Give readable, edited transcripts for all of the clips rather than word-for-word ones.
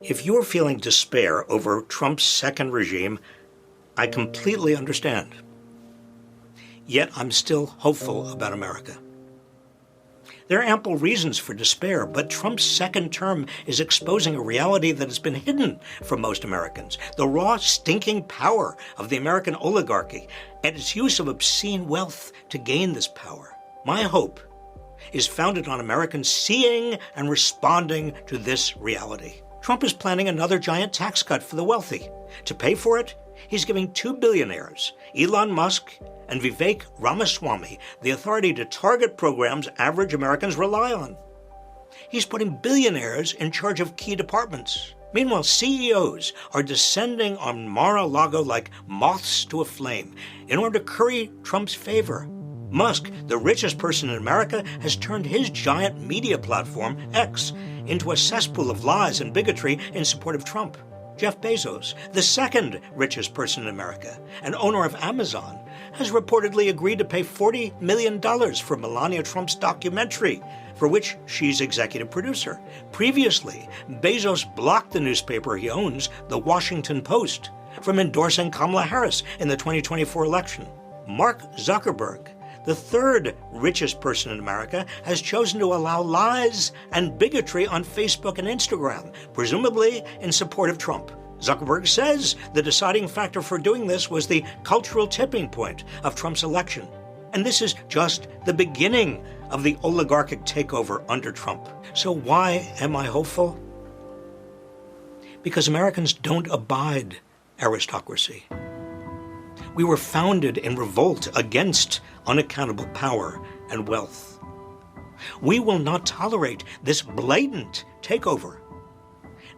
If you're feeling despair over Trump's second regime, I completely understand. Yet I'm still hopeful about America. There are ample reasons for despair, but Trump's second term is exposing a reality that has been hidden from most Americans: the raw, stinking power of the American oligarchy and its use of obscene wealth to gain this power. My hope is founded on Americans seeing and responding to this reality. Trump is planning another giant tax cut for the wealthy. To pay for it, he's giving two billionaires, Elon Musk and Vivek Ramaswamy, the authority to target programs average Americans rely on. He's putting billionaires in charge of key departments. Meanwhile, CEOs are descending on Mar-a-Lago like moths to a flame in order to curry Trump's favor. Musk, the richest person in America, has turned his giant media platform, X, into a cesspool of lies and bigotry in support of Trump. Jeff Bezos, the second richest person in America and owner of Amazon, has reportedly agreed to pay $40 million for Melania Trump's documentary, for which she's executive producer. Previously, Bezos blocked the newspaper he owns, The Washington Post, from endorsing Kamala Harris in the 2024 election. Mark Zuckerberg, the third richest person in America, has chosen to allow lies and bigotry on Facebook and Instagram, presumably in support of Trump. Zuckerberg says the deciding factor for doing this was the cultural tipping point of Trump's election. And this is just the beginning of the oligarchic takeover under Trump. So why am I hopeful? Because Americans don't abide aristocracy. We were founded in revolt against unaccountable power and wealth. We will not tolerate this blatant takeover.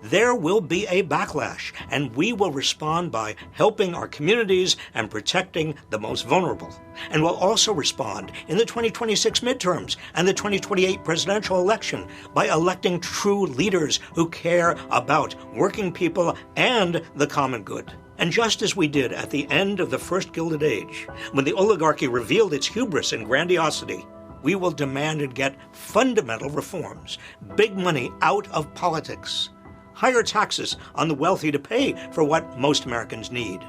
There will be a backlash, and we will respond by helping our communities and protecting the most vulnerable. And we'll also respond in the 2026 midterms and the 2028 presidential election by electing true leaders who care about working people and the common good. And just as we did at the end of the first Gilded Age, when the oligarchy revealed its hubris and grandiosity, we will demand and get fundamental reforms, big money out of politics, higher taxes on the wealthy to pay for what most Americans need,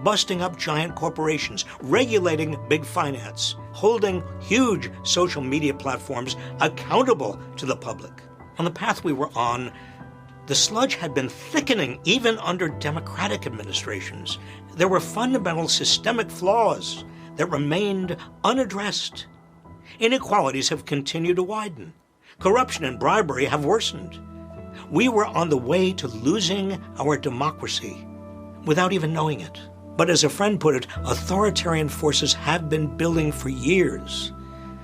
busting up giant corporations, regulating big finance, holding huge social media platforms accountable to the public. On the path we were on, the sludge had been thickening even under Democratic administrations. There were fundamental systemic flaws that remained unaddressed. Inequalities have continued to widen. Corruption and bribery have worsened. We were on the way to losing our democracy without even knowing it. But as a friend put it, authoritarian forces have been building for years.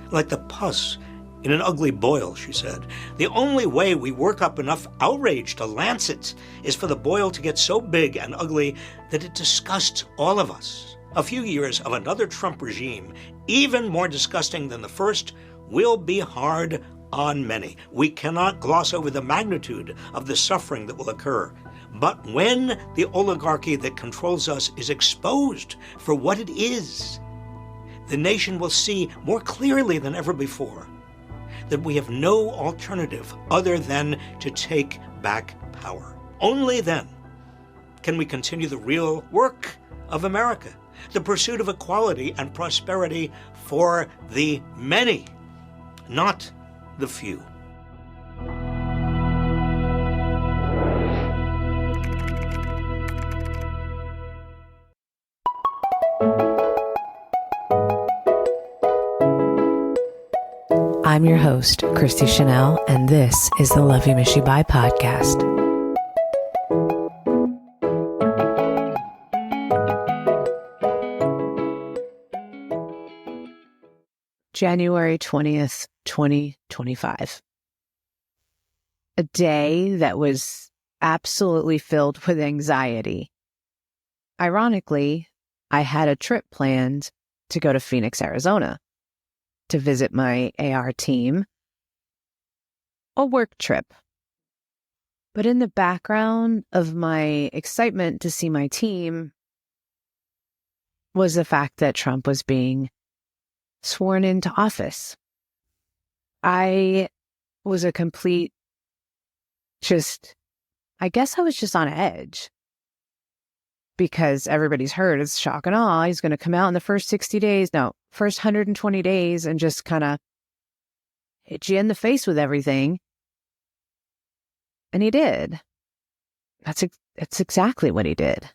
Like the pus in an ugly boil, she said. The only way we work up enough outrage to lance it is for the boil to get so big and ugly that it disgusts all of us. A few years of another Trump regime, even more disgusting than the first, will be hard on many. We cannot gloss over the magnitude of the suffering that will occur. But when the oligarchy that controls us is exposed for what it is, the nation will see more clearly than ever before that we have no alternative other than to take back power. Only then can we continue the real work of America, the pursuit of equality and prosperity for the many, not the few. I'm your host, Christi Chanelle, and this is the Love You Miss You Bye podcast. January 20th, 2025. A day that was absolutely filled with anxiety. Ironically, I had a trip planned to go to Phoenix, Arizona, to visit my AR team, a work trip. But in the background of my excitement to see my team was the fact that Trump was being sworn into office. I was a complete just I guess I was just on edge because everybody's heard it's shock and awe. He's going to come out in the first 60 days. No, first 120 days and just kind of hit you in the face with everything. And he did. That's exactly what he did.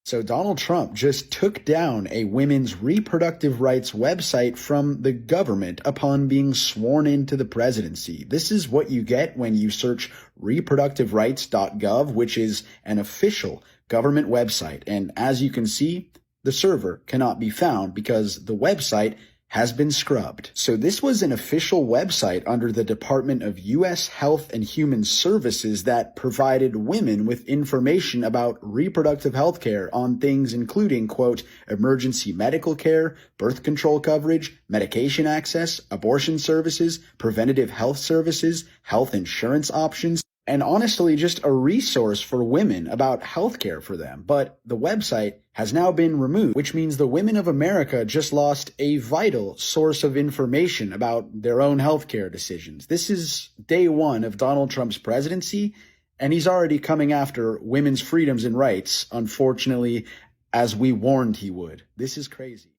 So Donald Trump just took down a women's reproductive rights website from the government upon being sworn into the presidency. This is what you get when you search reproductiverights.gov, which is an official government website. And as you can see, the server cannot be found because the website has been scrubbed. So this was an official website under the Department of U.S. Health and Human Services that provided women with information about reproductive health care on things including, quote, emergency medical care, birth control coverage, medication access, abortion services, preventative health services, health insurance options, and honestly just a resource for women about healthcare for them. But the website has now been removed, which means the women of America just lost a vital source of information about their own healthcare decisions. This is day one of Donald Trump's presidency, and he's already coming after women's freedoms and rights, unfortunately, as we warned he would. This is crazy.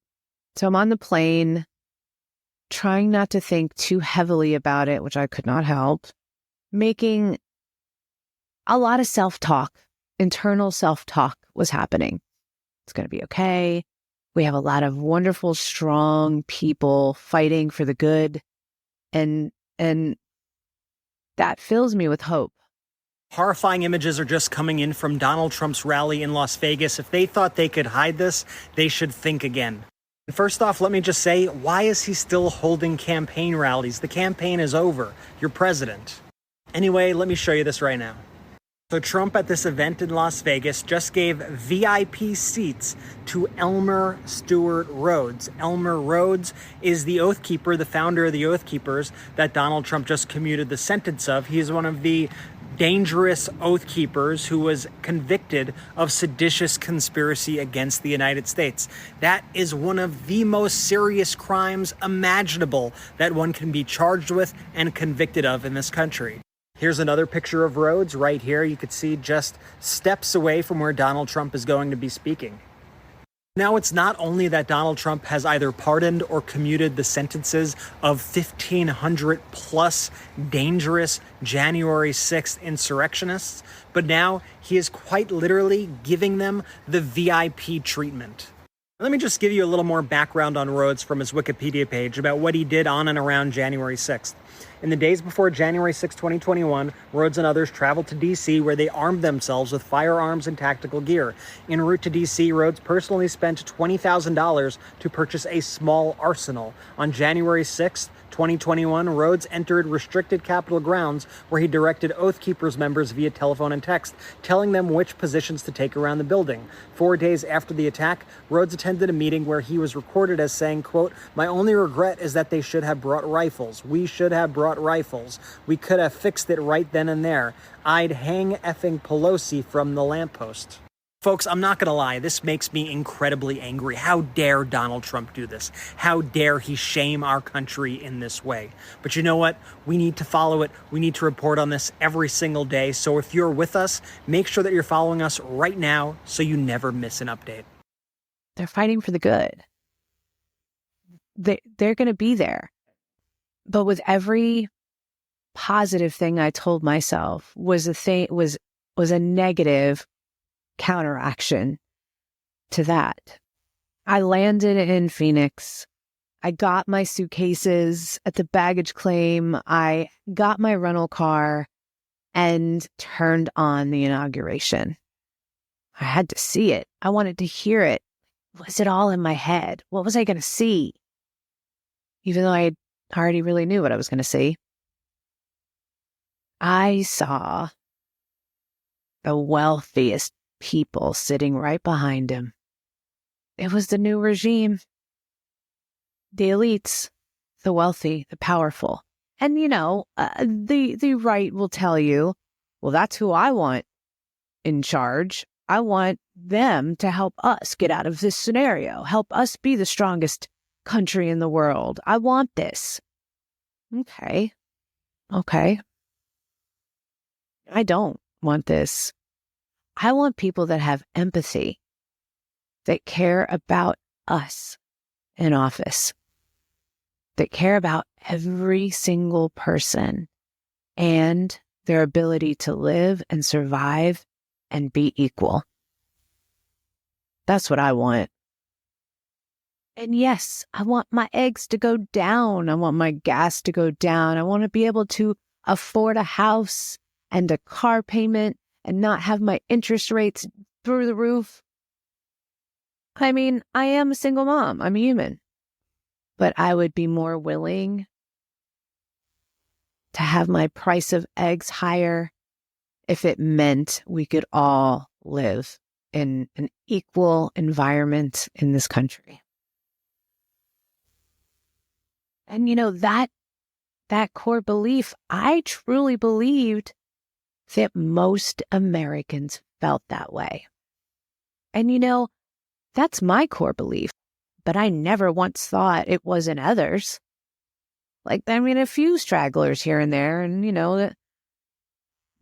So I'm on the plane, trying not to think too heavily about it, which I could not help, making a lot of self-talk, internal self-talk was happening. It's going to be okay. We have a lot of wonderful, strong people fighting for the good. And that fills me with hope. Horrifying images are just coming in from Donald Trump's rally in Las Vegas. If they thought they could hide this, they should think again. First off, let me just say, why is he still holding campaign rallies? The campaign is over. You're president. Anyway, let me show you this right now. So Trump at this event in Las Vegas just gave VIP seats to Elmer Stewart Rhodes. Elmer Rhodes is the Oath Keeper, the founder of the Oath Keepers that Donald Trump just commuted the sentence of. He is one of the dangerous Oath Keepers who was convicted of seditious conspiracy against the United States. That is one of the most serious crimes imaginable that one can be charged with and convicted of in this country. Here's another picture of Rhodes right here. You could see just steps away from where Donald Trump is going to be speaking. Now, it's not only that Donald Trump has either pardoned or commuted the sentences of 1,500 plus dangerous January 6th insurrectionists, but now he is quite literally giving them the VIP treatment. Let me just give you a little more background on Rhodes from his Wikipedia page about what he did on and around January 6th. In the days before January 6, 2021, Rhodes and others traveled to D.C. where they armed themselves with firearms and tactical gear. En route to D.C., Rhodes personally spent $20,000 to purchase a small arsenal. On January 6, 2021, Rhodes entered restricted Capitol grounds where he directed Oath Keepers members via telephone and text, telling them which positions to take around the building. 4 days after the attack, Rhodes attended a meeting where he was recorded as saying, quote, "My only regret is that they should have brought rifles. We should have brought rifles. We could have fixed it right then and there. I'd hang effing Pelosi from the lamppost." Folks, I'm not going to lie, this makes me incredibly angry. How dare Donald Trump do this? How dare he shame our country in this way? But you know what? We need to follow it. We need to report on this every single day. So if you're with us, make sure that you're following us right now so you never miss an update. They're fighting for the good. They're going to be there. But with every positive thing I told myself was a negative counteraction to that. I landed in Phoenix. I got my suitcases at the baggage claim. I got my rental car and turned on the inauguration. I had to see it. I wanted to hear it. Was it all in my head? What was I going to see? Even though I already really knew what I was going to see. I saw the wealthiest people sitting right behind him. It was the new regime. The elites, the wealthy, the powerful. And, the right will tell you, well, that's who I want in charge. I want them to help us get out of this scenario, help us be the strongest country in the world. I want this. Okay. I don't. want this. I want people that have empathy, that care about us in office, that care about every single person and their ability to live and survive and be equal. That's what I want. And yes, I want my eggs to go down. I want my gas to go down. I want to be able to afford a house and a car payment and not have my interest rates through the roof. I mean, I am a single mom. I'm human. But I would be more willing to have my price of eggs higher if it meant we could all live in an equal environment in this country. And that core belief, I truly believed that most Americans felt that way. And that's my core belief, but I never once thought it wasn't others. A few stragglers here and there, and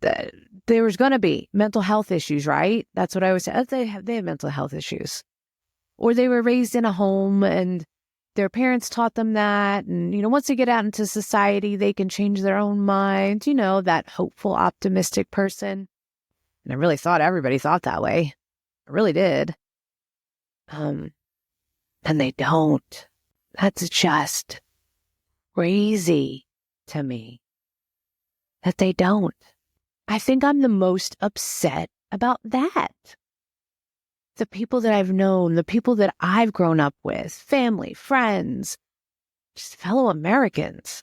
that there was going to be mental health issues, right? That's what I always say. They have mental health issues. Or they were raised in a home and their parents taught them that. And, once they get out into society, they can change their own minds, that hopeful, optimistic person. And I really thought everybody thought that way. I really did. And they don't. That's just crazy to me that they don't. I think I'm the most upset about that. The people that I've known, the people that I've grown up with, family, friends, just fellow Americans,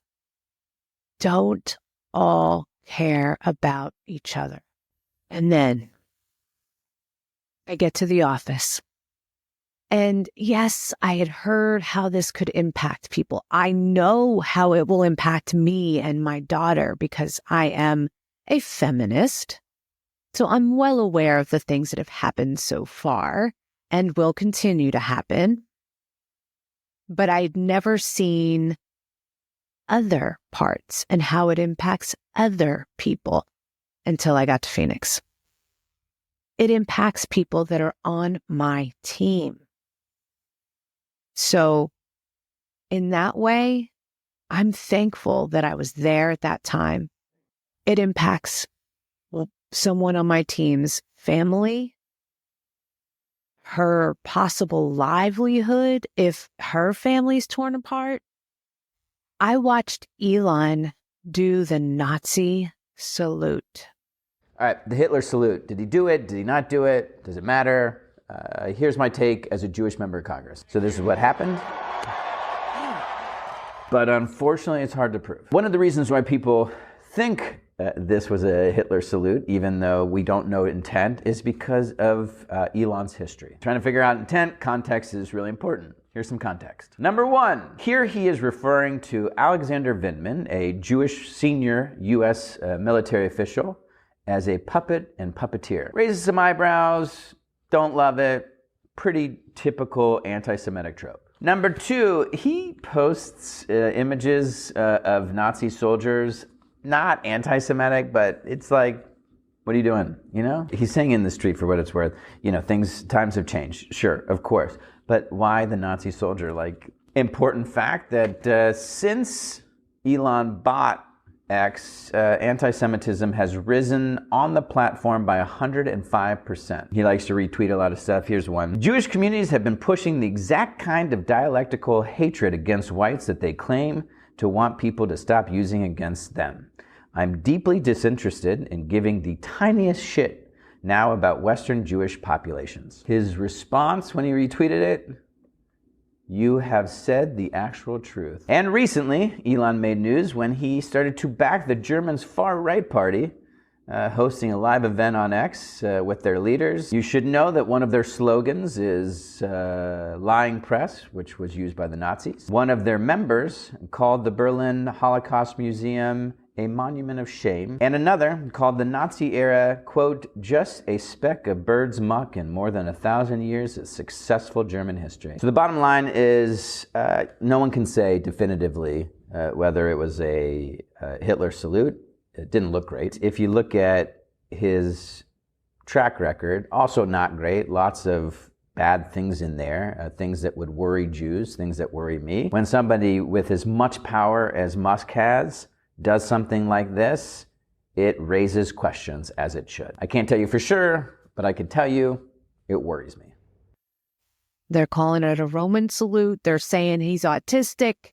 don't all care about each other. And then I get to the office. And yes, I had heard how this could impact people. I know how it will impact me and my daughter because I am a feminist. So I'm well aware of the things that have happened so far and will continue to happen. But I'd never seen other parts and how it impacts other people until I got to Phoenix. It impacts people that are on my team. So in that way, I'm thankful that I was there at that time. It impacts someone on my team's family, her possible livelihood if her family's torn apart. I watched Elon do the Nazi salute. All right, the Hitler salute. Did he do it? Did he not do it? Does it matter? Here's my take as a Jewish member of Congress. So this is what happened. But unfortunately, it's hard to prove. One of the reasons why people think this was a Hitler salute, even though we don't know intent, is because of Elon's history. Trying to figure out intent, context is really important. Here's some context. Number one, here he is referring to Alexander Vindman, a Jewish senior U.S. military official, as a puppet and puppeteer. Raises some eyebrows, don't love it, pretty typical anti-Semitic trope. Number two, he posts images of Nazi soldiers, not anti-Semitic, but it's like, what are you doing? He's saying in the street for what it's worth, times have changed. Sure, of course. But why the Nazi soldier? Important fact that since Elon bought X, anti-Semitism has risen on the platform by 105%. He likes to retweet a lot of stuff. Here's one. Jewish communities have been pushing the exact kind of dialectical hatred against whites that they claim to want people to stop using against them. I'm deeply disinterested in giving the tiniest shit now about Western Jewish populations. His response when he retweeted it, you have said the actual truth. And recently, Elon made news when he started to back the Germans' far-right party, hosting a live event on X with their leaders. You should know that one of their slogans is lying press, which was used by the Nazis. One of their members called the Berlin Holocaust Museum a monument of shame, and another called the Nazi era, quote, just a speck of bird's muck in more than 1,000 years of successful German history. So the bottom line is no one can say definitively whether it was a Hitler salute. It didn't look great. If you look at his track record, also not great. Lots of bad things in there, things that would worry Jews, things that worry me. When somebody with as much power as Musk has does something like this, it raises questions, as it should. I can't tell you for sure, but I can tell you it worries me. They're calling it a Roman salute. They're saying he's autistic.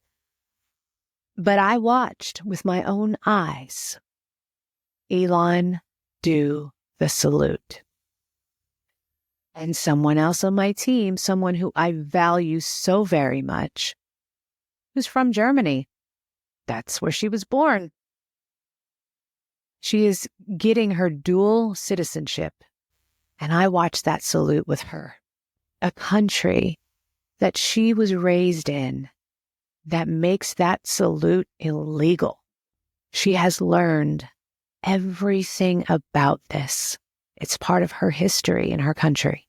But I watched with my own eyes Elon do the salute. And someone else on my team, someone who I value so very much, who's from Germany. That's where she was born. She is getting her dual citizenship. And I watched that salute with her. A country that she was raised in that makes that salute illegal. She has learned everything about this. It's part of her history in her country.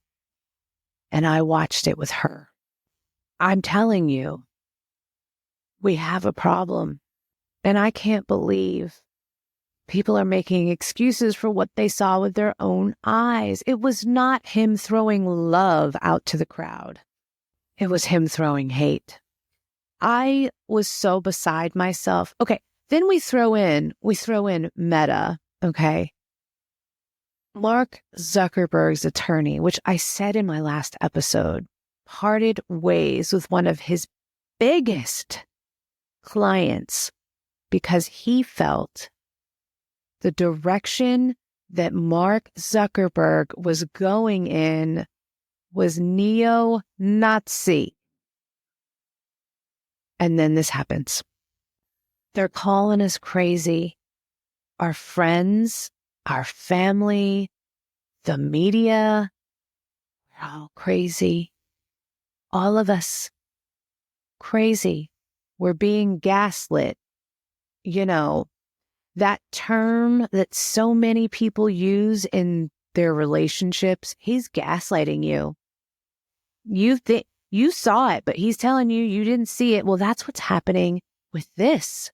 And I watched it with her. I'm telling you, we have a problem. And I can't believe people are making excuses for what they saw with their own eyes. It was not him throwing love out to the crowd. It was him throwing hate. I was so beside myself. Okay, then we throw in Meta, okay? Mark Zuckerberg's attorney, which I said in my last episode, parted ways with one of his biggest clients because he felt the direction that Mark Zuckerberg was going in was neo-Nazi. And then this happens. They're calling us crazy. Our friends, our family, the media, we're all crazy. All of us crazy. We're being gaslit. You know, that term that so many people use in their relationships, he's gaslighting you. You saw it, but he's telling you you didn't see it. Well, that's what's happening with this.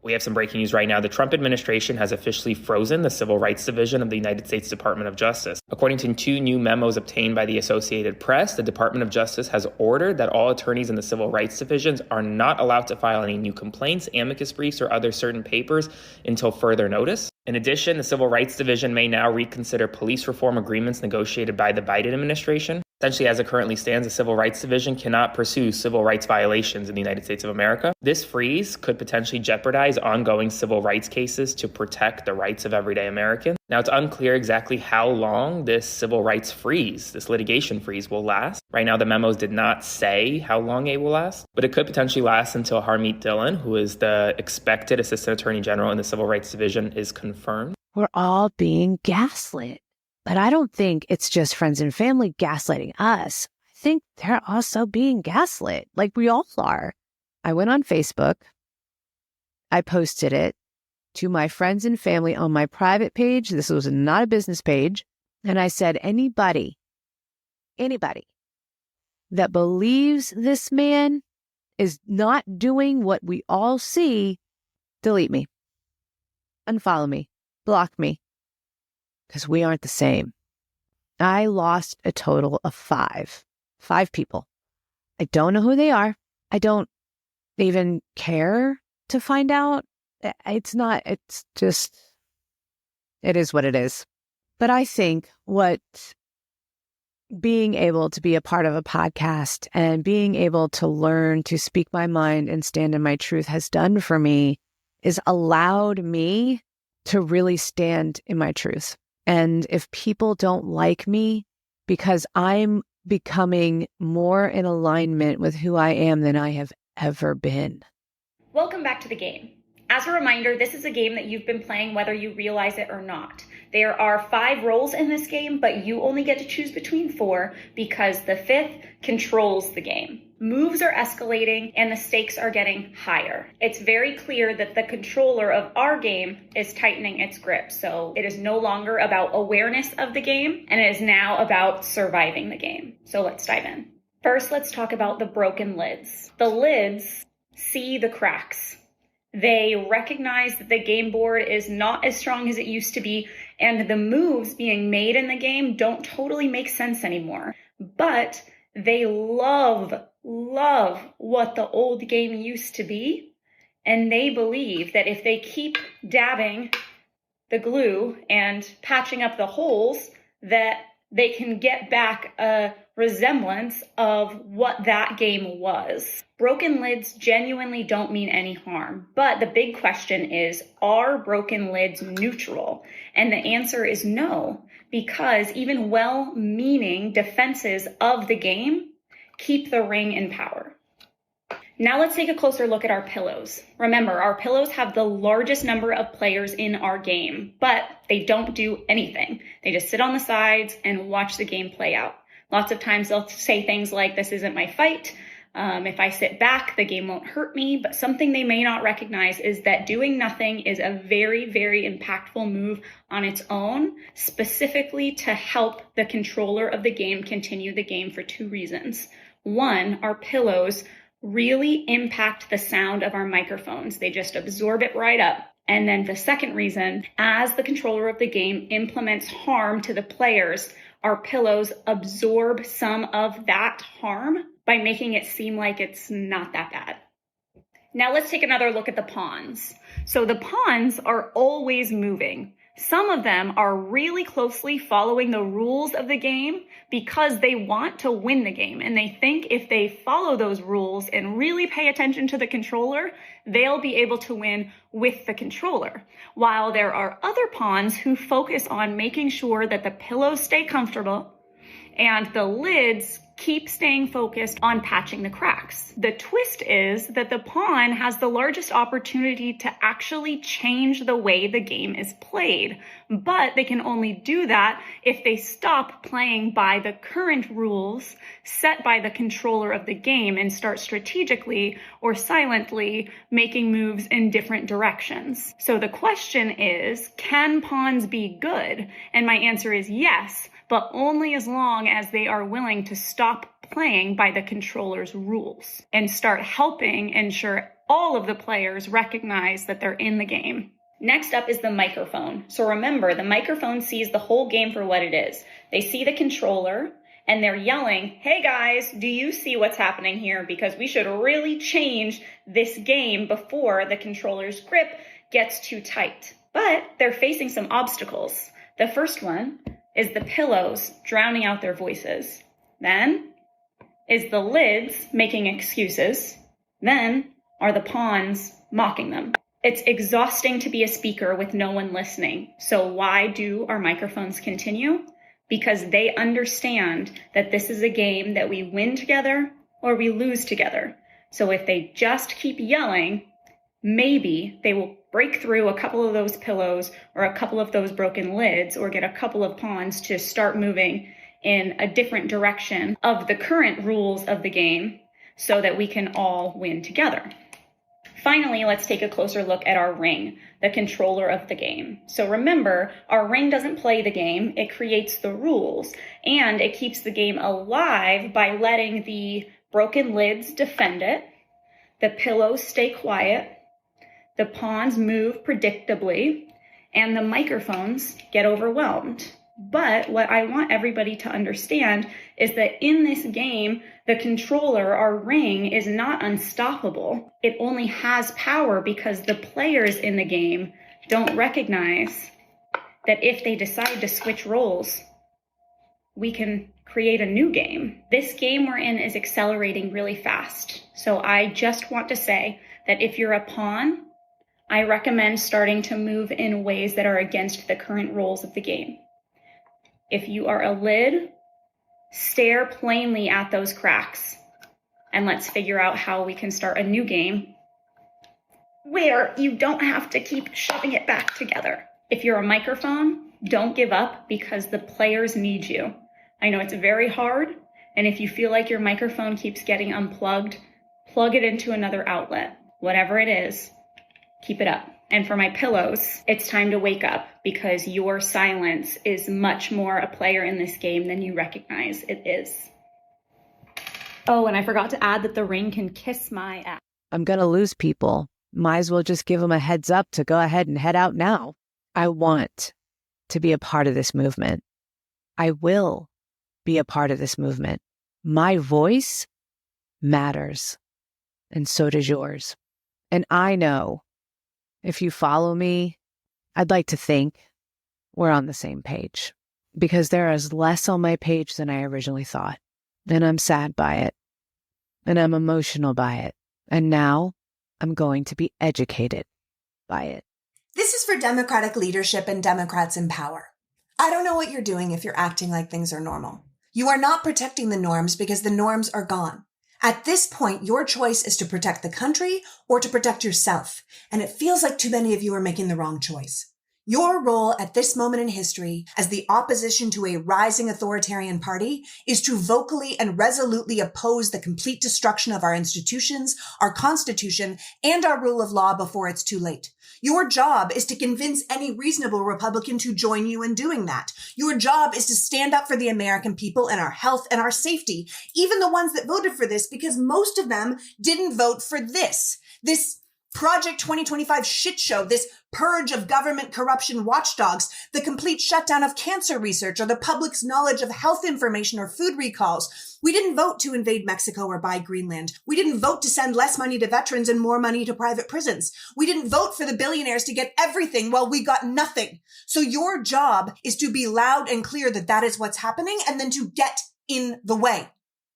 We have some breaking news right now. The Trump administration has officially frozen the Civil Rights Division of the United States Department of Justice. According to 2 new memos obtained by the Associated Press, the Department of Justice has ordered that all attorneys in the Civil Rights Divisions are not allowed to file any new complaints, amicus briefs, or other certain papers until further notice. In addition, the Civil Rights Division may now reconsider police reform agreements negotiated by the Biden administration. Essentially, as it currently stands, the Civil Rights Division cannot pursue civil rights violations in the United States of America. This freeze could potentially jeopardize ongoing civil rights cases to protect the rights of everyday Americans. Now, it's unclear exactly how long this civil rights freeze, this litigation freeze, will last. Right now, the memos did not say how long it will last, but it could potentially last until Harmeet Dillon, who is the expected Assistant Attorney General in the Civil Rights Division, is confirmed. We're all being gaslit. But I don't think it's just friends and family gaslighting us. I think they're also being gaslit, like we all are. I went on Facebook. I posted it to my friends and family on my private page. This was not a business page. And I said, anybody that believes this man is not doing what we all see, delete me, unfollow me, block me. Because we aren't the same. I lost a total of 5 people. I don't know who they are. I don't even care to find out. It is what it is. But I think what being able to be a part of a podcast and being able to learn to speak my mind and stand in my truth has done for me is allowed me to really stand in my truth. And if people don't like me because I'm becoming more in alignment with who I am than I have ever been. Welcome back to the game. As a reminder, this is a game that you've been playing whether you realize it or not. There are 5 roles in this game, but you only get to choose between 4 because the 5th controls the game. Moves are escalating and the stakes are getting higher. It's very clear that the controller of our game is tightening its grip. So it is no longer about awareness of the game, and it is now about surviving the game. So let's dive in. First, let's talk about the broken lids. The lids see the cracks. They recognize that the game board is not as strong as it used to be, And the moves being made in the game don't totally make sense anymore. But they love what the old game used to be. And they believe that if they keep dabbing the glue and patching up the holes, that they can get back a resemblance of what that game was. Broken lids genuinely don't mean any harm, but the big question is, are broken lids neutral? And the answer is no, because even well-meaning defenses of the game keep the ring in power. Now let's take a closer look at our pillows. Remember, our pillows have the largest number of players in our game, but they don't do anything. They just sit on the sides and watch the game play out. Lots of times they'll say things like, this isn't my fight. If I sit back, the game won't hurt me. But something they may not recognize is that doing nothing is a very, very impactful move on its own, specifically to help the controller of the game continue the game for two reasons. One, our pillows really impact the sound of our microphones. They just absorb it right up. And then the second reason, as the controller of the game implements harm to the players, our pillows absorb some of that harm by making it seem like it's not that bad. Now let's take another look at the pawns. So the pawns are always moving. Some of them are really closely following the rules of the game because they want to win the game. And they think if they follow those rules and really pay attention to the controller, they'll be able to win with the controller. While there are other pawns who focus on making sure that the pillows stay comfortable and the lids keep staying focused on patching the cracks. The twist is that the pawn has the largest opportunity to actually change the way the game is played, but they can only do that if they stop playing by the current rules set by the controller of the game and start strategically or silently making moves in different directions. So the question is, can pawns be good? And my answer is yes, but only as long as they are willing to stop playing by the controller's rules and start helping ensure all of the players recognize that they're in the game. Next up is the microphone. So remember, the microphone sees the whole game for what it is. They see the controller and they're yelling, hey guys, do you see what's happening here? Because we should really change this game before the controller's grip gets too tight. But they're facing some obstacles. The first one is the pillows drowning out their voices. Then is the lids making excuses. Then are the pawns mocking them. It's exhausting to be a speaker with no one listening. So why do our microphones continue? Because they understand that this is a game that we win together or we lose together. So if they just keep yelling, maybe they will break through a couple of those pillows or a couple of those broken lids or get a couple of pawns to start moving in a different direction of the current rules of the game so that we can all win together. Finally, let's take a closer look at our ring, the controller of the game. So remember, our ring doesn't play the game, it creates the rules, and it keeps the game alive by letting the broken lids defend it, the pillows stay quiet, the pawns move predictably, and the microphones get overwhelmed. But what I want everybody to understand is that in this game, the controller, our ring, is not unstoppable. It only has power because the players in the game don't recognize that if they decide to switch roles, we can create a new game. This game we're in is accelerating really fast. So I just want to say that if you're a pawn, I recommend starting to move in ways that are against the current rules of the game. If you are a lid, stare plainly at those cracks and let's figure out how we can start a new game where you don't have to keep shoving it back together. If you're a microphone, don't give up because the players need you. I know it's very hard, and if you feel like your microphone keeps getting unplugged, plug it into another outlet. Whatever it is, keep it up. And for my pillows, it's time to wake up because your silence is much more a player in this game than you recognize it is. Oh, and I forgot to add that the ring can kiss my ass. I'm going to lose people. Might as well just give them a heads up to go ahead and head out now. I want to be a part of this movement. I will be a part of this movement. My voice matters, and so does yours. And I know if you follow me, I'd like to think we're on the same page, because there is less on my page than I originally thought. And I'm sad by it. And I'm emotional by it. And now I'm going to be educated by it. This is for Democratic leadership and Democrats in power. I don't know what you're doing if you're acting like things are normal. You are not protecting the norms because the norms are gone. At this point, your choice is to protect the country or to protect yourself. And it feels like too many of you are making the wrong choice. Your role at this moment in history as the opposition to a rising authoritarian party is to vocally and resolutely oppose the complete destruction of our institutions, our Constitution, and our rule of law before it's too late. Your job is to convince any reasonable Republican to join you in doing that. Your job is to stand up for the American people and our health and our safety, even the ones that voted for this, because most of them didn't vote for this Project 2025 shit show, this purge of government corruption watchdogs, the complete shutdown of cancer research, or the public's knowledge of health information or food recalls. We didn't vote to invade Mexico or buy Greenland. We didn't vote to send less money to veterans and more money to private prisons. We didn't vote for the billionaires to get everything while we got nothing. So your job is to be loud and clear that that is what's happening, and then to get in the way.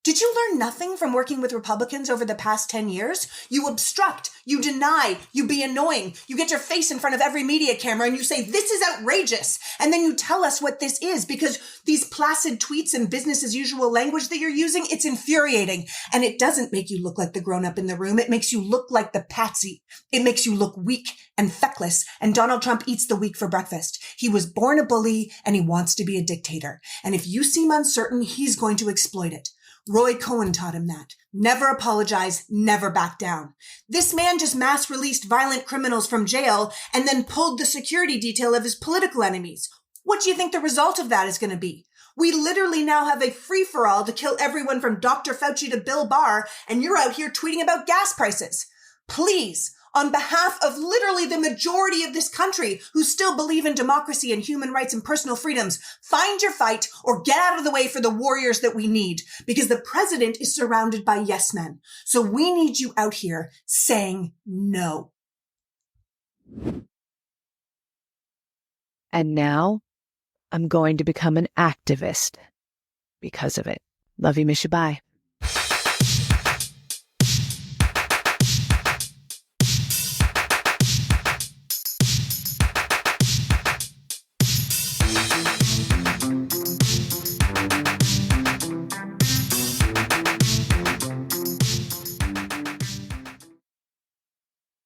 Did you learn nothing from working with Republicans over the past 10 years? You obstruct, you deny, you be annoying, you get your face in front of every media camera and you say, this is outrageous. And then you tell us what this is, because these placid tweets and business as usual language that you're using, it's infuriating. And it doesn't make you look like the grown-up in the room. It makes you look like the patsy. It makes you look weak and feckless. And Donald Trump eats the weak for breakfast. He was born a bully and he wants to be a dictator. And if you seem uncertain, he's going to exploit it. Roy Cohn taught him that. Never apologize, never back down. This man just mass released violent criminals from jail and then pulled the security detail of his political enemies. What do you think the result of that is going to be? We literally now have a free-for-all to kill everyone from Dr. Fauci to Bill Barr, and you're out here tweeting about gas prices. Please, on behalf of literally the majority of this country who still believe in democracy and human rights and personal freedoms, find your fight or get out of the way for the warriors that we need, because the president is surrounded by yes men. So we need you out here saying no. And now I'm going to become an activist because of it. Love you, miss you, bye.